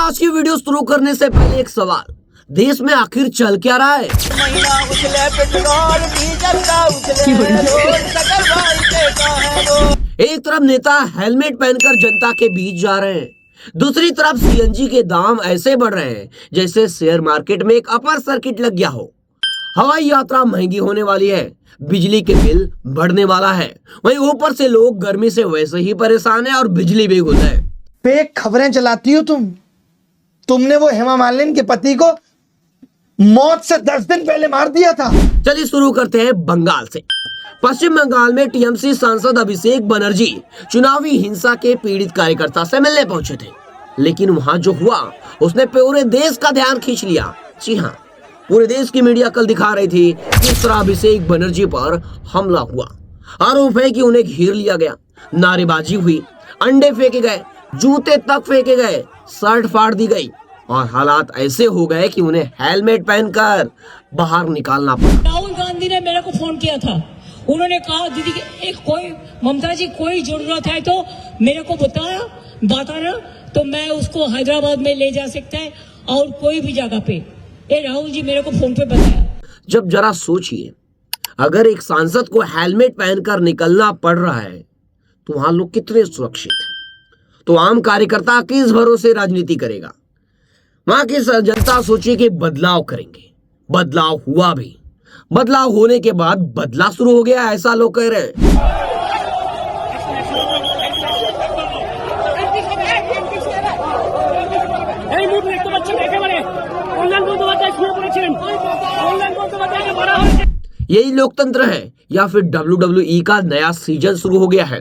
आज की वीडियो शुरू करने से पहले एक सवाल, देश में आखिर चल क्या रहा है? एक तरफ नेता हेलमेट पहनकर जनता के बीच जा रहे हैं, दूसरी तरफ सीएनजी के दाम ऐसे बढ़ रहे हैं जैसे शेयर मार्केट में एक अपर सर्किट लग गया हो। हवाई यात्रा महंगी होने वाली है, बिजली के बिल बढ़ने वाला है, वहीं ऊपर से लोग गर्मी से वैसे ही परेशान है और बिजली भी गुल है। फेक खबरें चलाती हो तुमने वो हेमा मालिनी के पति को मौत से 10 दिन पहले मार दिया था। चलिए शुरू करते हैं बंगाल से। पश्चिम बंगाल में टीएमसी सांसद अभिषेक बनर्जी चुनावी हिंसा के पीड़ित कार्यकर्ता से मिलने पहुंचे थे, लेकिन वहां जो हुआ उसने पूरे देश का ध्यान खींच लिया। जी हाँ, पूरे देश की मीडिया कल दिखा रही थी किस तरह अभिषेक बनर्जी पर हमला हुआ। आरोप है कि उन्हें घेर लिया गया, नारेबाजी हुई, अंडे फेंके गए, जूते तक फेंके गए, शर्ट फाड़ दी गई और हालात ऐसे हो गए कि उन्हें हेलमेट पहनकर बाहर निकालना पड़ा। राहुल गांधी ने मेरे को फोन किया था, उन्होंने कहा दीदी एक कोई ममता जी कोई जरूरत है तो मेरे को बताना तो मैं उसको हैदराबाद में ले जा सकता है और कोई भी जगह पे। ये राहुल जी मेरे को फोन पे बताया। जब जरा सोचिए, अगर एक सांसद को हेलमेट पहनकर निकलना पड़ रहा है तो वहां लोग कितने सुरक्षित हैं? तो आम कार्यकर्ता किस भरोसे राजनीति करेगा? वहां की जनता सोचिए कि बदलाव करेंगे, बदलाव हुआ भी, बदलाव होने के बाद बदला शुरू हो गया, ऐसा लोग कह रहे हैं। यही लोकतंत्र है या फिर WWE का नया सीजन शुरू हो गया है?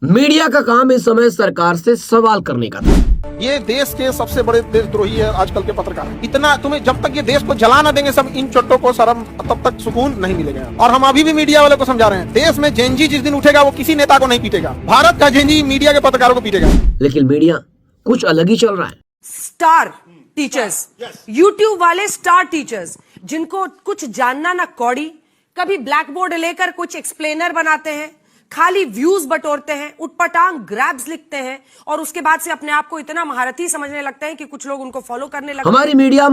मीडिया का काम इस समय सरकार से सवाल करने का था। ये देश के सबसे बड़े देशद्रोही है आजकल के पत्रकार। इतना तुम्हें जब तक ये देश को जला ना देंगे सब इन चोटों को शर्म, तब तक सुकून नहीं मिलेगा। और हम अभी भी मीडिया वाले को समझा रहे हैं, देश में जेनजी जिस दिन उठेगा वो किसी नेता को नहीं पीटेगा, भारत का जेनजी मीडिया के पत्रकारों को पीटेगा। लेकिन मीडिया कुछ अलग ही चल रहा है। स्टार टीचर्स, यूट्यूब वाले स्टार टीचर्स जिनको कुछ जानना ना कौड़ी, कभी ब्लैक बोर्ड लेकर कुछ एक्सप्लेनर बनाते हैं, खाली व्यूज बटोरते हैं, उटपटांग ग्रैब्स लिखते हैं और उसके बाद से अपने आप को इतना महारथी समझने लगते हैं कि कुछ लोग उनको फॉलो करने लगते हैं। हमारी मीडिया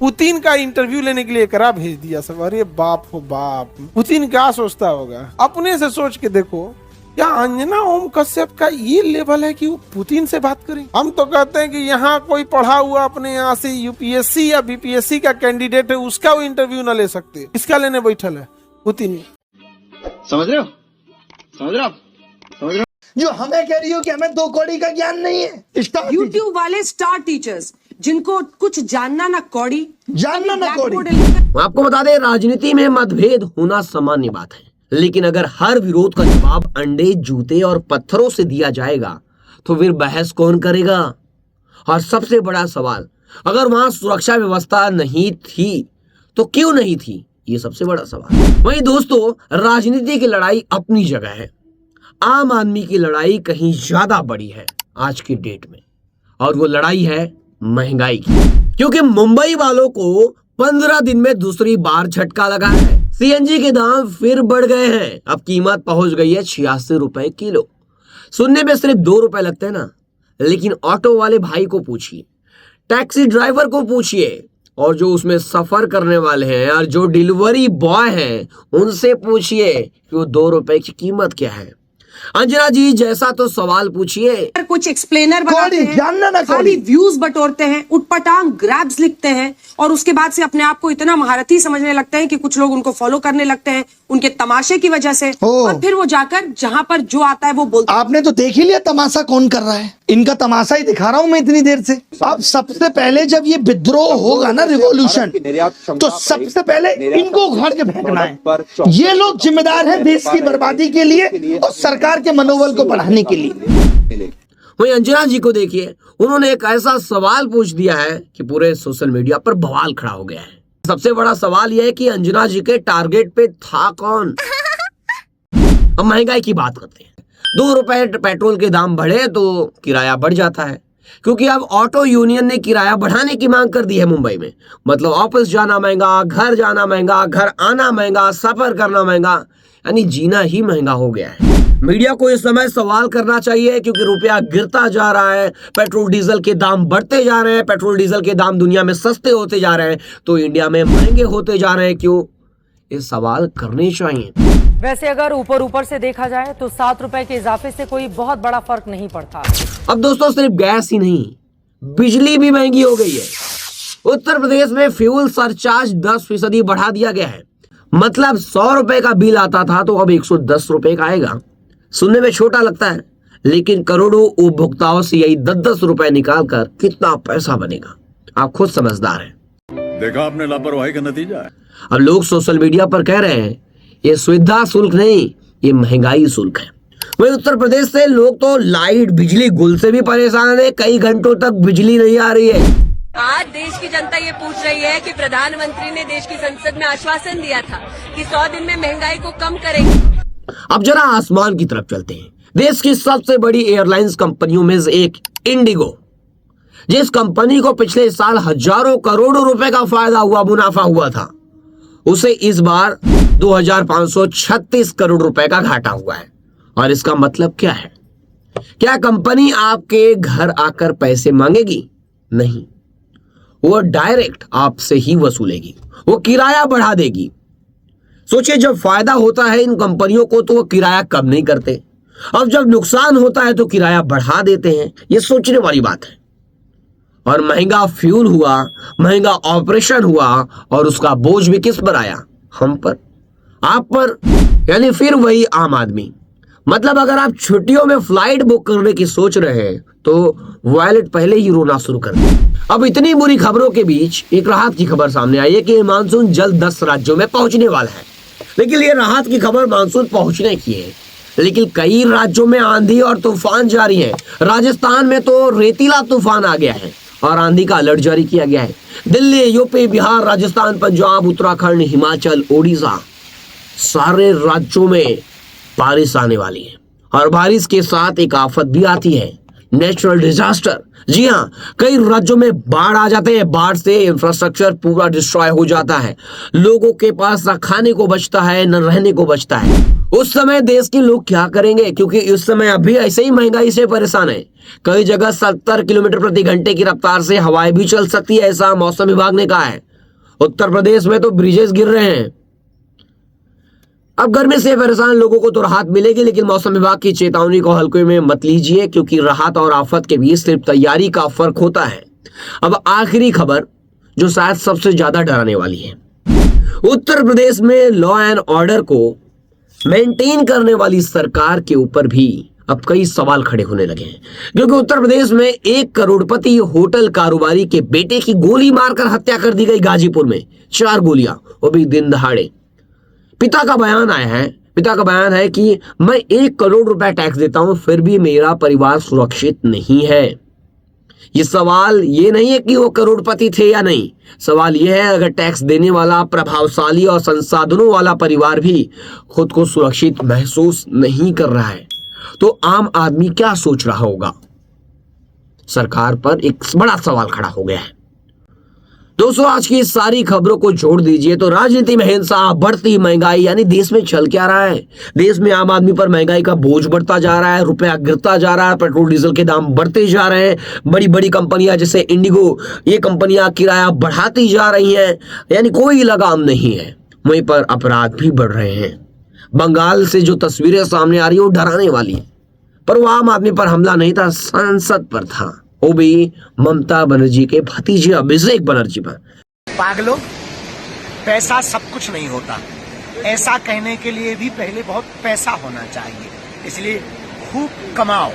पुतिन का इंटरव्यू लेने के लिए करा भेज दिया सब। अरे बाप हो बाप, पुतिन क्या सोचता होगा? अपने से सोच के देखो, क्या अंजना ओम कश्यप का ये लेवल है कि वो पुतिन से बात करें? हम तो कहते हैं कि यहाँ कोई पढ़ा हुआ अपने यहाँ से यूपीएससी या बीपीएससी का कैंडिडेट है, उसका वो इंटरव्यू न ले सकते, इसका लेने बैठल है पुतिन। समझ रहे हो? जो हमें कह रही हो कि हमें 2 कौड़ी का ज्ञान नहीं है। यूट्यूब वाले स्टार टीचर्स जिनको कुछ जानना ना कौड़ी, आपको बता दें, राजनीति में मतभेद होना सामान्य बात है, लेकिन अगर हर विरोध का जवाब अंडे, जूते और पत्थरों से दिया जाएगा तो फिर बहस कौन करेगा? और सबसे बड़ा सवाल, अगर वहां सुरक्षा व्यवस्था नहीं थी तो क्यों नहीं थी? ये सबसे बड़ा सवाल। वहीं दोस्तों, राजनीति की लड़ाई अपनी जगह है, आम आदमी की लड़ाई कहीं ज्यादा बड़ी है आज की डेट में, और वो लड़ाई है महंगाई की। क्योंकि मुंबई वालों को 15 दिन में दूसरी बार झटका लगा है। सीएनजी के दाम फिर बढ़ गए हैं, अब कीमत पहुंच गई है 86 रुपए किलो। सुनने में सिर्फ 2 रुपए लगते हैं ना, लेकिन ऑटो वाले भाई को पूछिए, टैक्सी ड्राइवर को पूछिए, और जो उसमें सफर करने वाले हैं और जो डिलीवरी बॉय हैं उनसे पूछिए कि वो 2 रुपए की कीमत क्या है। अंजना जी जैसा तो सवाल पूछिए। कुछ एक्सप्लेनर बनाते हैं, खाली व्यूज बटोरते हैं, उटपटांग ग्रैब्स लिखते हैं और उसके बाद से अपने आप को इतना महारथी समझने लगते हैं कि कुछ लोग उनको फॉलो करने लगते हैं उनके तमाशे की वजह से, और फिर वो जाकर जहां पर जो आता है वो बोलते। आपने तो देख ही लिया तमाशा कौन कर रहा है। इनका तमाशा ही दिखा रहा हूं मैं इतनी देर से। अब सबसे पहले जब ये विद्रोह होगा ना, रिवॉल्यूशन, तो सबसे पहले इनको उखाड़ के फेंकना है। ये लोग जिम्मेदार हैं देश की बर्बादी के लिए और सरकार के मनोबल को बढ़ाने के लिए। वहीं अंजना जी को देखिए, उन्होंने एक ऐसा सवाल पूछ दिया है कि पूरे सोशल मीडिया पर बवाल खड़ा हो गया है। सबसे बड़ा सवाल यह है कि अंजना जी के टारगेट पे था कौन? अब महंगाई की बात करते हैं। 2 रुपए पेट्रोल के दाम बढ़े तो किराया बढ़ जाता है, क्योंकि अब ऑटो यूनियन ने किराया बढ़ाने की मांग कर दी है मुंबई में। मतलब ऑफिस जाना महंगा, घर जाना महंगा, घर आना महंगा, सफर करना महंगा, यानी जीना ही महंगा हो गया है। मीडिया को इस समय सवाल करना चाहिए क्योंकि रुपया गिरता जा रहा है, पेट्रोल डीजल के दाम बढ़ते जा रहे हैं, पेट्रोल डीजल के दाम दुनिया में सस्ते होते जा रहे हैं तो इंडिया में महंगे होते जा रहे हैं क्यों? ये सवाल करने चाहिए। वैसे अगर ऊपर से देखा जाए तो 7 रुपए के इजाफे से कोई बहुत बड़ा फर्क नहीं पड़ता। अब दोस्तों सिर्फ गैस ही नहीं, बिजली भी महंगी हो गई है। उत्तर प्रदेश में फ्यूल सरचार्ज 10% बढ़ा दिया गया है। मतलब 100 रुपए का बिल आता था तो अब 110 रुपए का आएगा। सुनने में छोटा लगता है लेकिन करोड़ों उपभोक्ताओं से यही 10-10 रुपए निकालकर कितना पैसा बनेगा, आप खुद समझदार हैं। देखा आपने लापरवाही का नतीजा है। अब लोग सोशल मीडिया पर कह रहे हैं ये सुविधा शुल्क नहीं, ये महंगाई शुल्क है। वही उत्तर प्रदेश से लोग तो लाइट बिजली गुल से भी परेशान है, कई घंटों तक बिजली नहीं आ रही है। आज देश की जनता ये पूछ रही है कि प्रधानमंत्री ने देश की संसद में आश्वासन दिया था कि 100 दिन में महंगाई को कम करेंगे। अब जरा आसमान की तरफ चलते हैं। देश की सबसे बड़ी एयरलाइंस कंपनियों में से एक इंडिगो, जिस कंपनी को पिछले साल हजारों करोड़ों रुपए का फायदा हुआ, मुनाफा हुआ था, उसे इस बार 2536 करोड़ रुपए का घाटा हुआ है। और इसका मतलब क्या है? क्या कंपनी आपके घर आकर पैसे मांगेगी? नहीं, वो डायरेक्ट आपसे ही वसूलेगी, वो किराया बढ़ा देगी। सोचिए, जब फायदा होता है इन कंपनियों को तो वो किराया कम नहीं करते, अब जब नुकसान होता है तो किराया बढ़ा देते हैं। ये सोचने वाली बात है। और महंगा फ्यूल हुआ, महंगा ऑपरेशन हुआ और उसका बोझ भी किस पर आया? हम पर, आप पर, यानी फिर वही आम आदमी। मतलब अगर आप छुट्टियों में फ्लाइट बुक करने की सोच रहे हैं तो वॉलेट पहले ही रोना शुरू कर दे। अब इतनी बुरी खबरों के बीच एक राहत की खबर सामने आई है कि मानसून जल्द 10 राज्यों में पहुंचने वाला है। लेकिन ये राहत की खबर मानसून पहुंचने की है, लेकिन कई राज्यों में आंधी और तूफान जारी है। राजस्थान में तो रेतीला तूफान आ गया है और आंधी का अलर्ट जारी किया गया है। दिल्ली, यूपी, बिहार, राजस्थान, पंजाब, उत्तराखंड, हिमाचल, ओडिशा, सारे राज्यों में बारिश आने वाली है। और बारिश के साथ एक आफत भी आती है, नेचुरल डिजास्टर। जी हाँ, कई राज्यों में बाढ़ आ जाते हैं। बाढ़ से इंफ्रास्ट्रक्चर पूरा डिस्ट्रॉय हो जाता है, लोगों के पास न खाने को बचता है न रहने को बचता है। उस समय देश के लोग क्या करेंगे? क्योंकि इस समय अभी ऐसे ही महंगाई से परेशान है। कई जगह 70 किलोमीटर प्रति घंटे की रफ्तार से हवाएं भी चल सकती है, ऐसा मौसम विभाग ने कहा है। उत्तर प्रदेश में तो ब्रिजेस गिर रहे हैं। अब गर्मी से परेशान लोगों को तो राहत मिलेगी, लेकिन मौसम विभाग की चेतावनी को हल्के में मत लीजिए क्योंकि राहत और आफत के बीच सिर्फ तैयारी का फर्क होता है। अब आखिरी खबर जो शायद सबसे ज्यादा डराने वाली है। उत्तर प्रदेश में लॉ एंड ऑर्डर को मेंटेन करने वाली सरकार के ऊपर भी अब कई सवाल खड़े होने लगे हैं, क्योंकि उत्तर प्रदेश में एक करोड़पति होटल कारोबारी के बेटे की गोली मारकर हत्या कर दी गई। गाजीपुर में 4 गोलियां, वो भी दिन दहाड़े। पिता का बयान है कि मैं 1 करोड़ रुपए टैक्स देता हूं फिर भी मेरा परिवार सुरक्षित नहीं है। ये सवाल ये नहीं है कि वो करोड़पति थे या नहीं, सवाल ये है अगर टैक्स देने वाला प्रभावशाली और संसाधनों वाला परिवार भी खुद को सुरक्षित महसूस नहीं कर रहा है तो आम आदमी क्या सोच रहा होगा? सरकार पर एक बड़ा सवाल खड़ा हो गया है। दोस्तों, आज की सारी खबरों को जोड़ दीजिए तो राजनीति में हिंसा, बढ़ती महंगाई, यानी देश में चल क्या रहा है? देश में आम आदमी पर महंगाई का बोझ बढ़ता जा रहा है, रुपया गिरता जा रहा है, पेट्रोल डीजल के दाम बढ़ते जा रहे हैं, बड़ी बड़ी कंपनियां जैसे इंडिगो, ये कंपनियां किराया बढ़ाती जा रही हैं, यानी कोई लगाम नहीं है। वहीं पर अपराध भी बढ़ रहे हैं। बंगाल से जो तस्वीरें सामने आ रही है वो डराने वाली है, पर वो आम आदमी पर हमला नहीं था, संसद पर था, वो भी ममता बनर्जी के भतीजे अभिषेक बनर्जी पर। पागलों, पैसा सब कुछ नहीं होता। ऐसा कहने के लिए भी पहले बहुत पैसा होना चाहिए, इसलिए खूब कमाओ।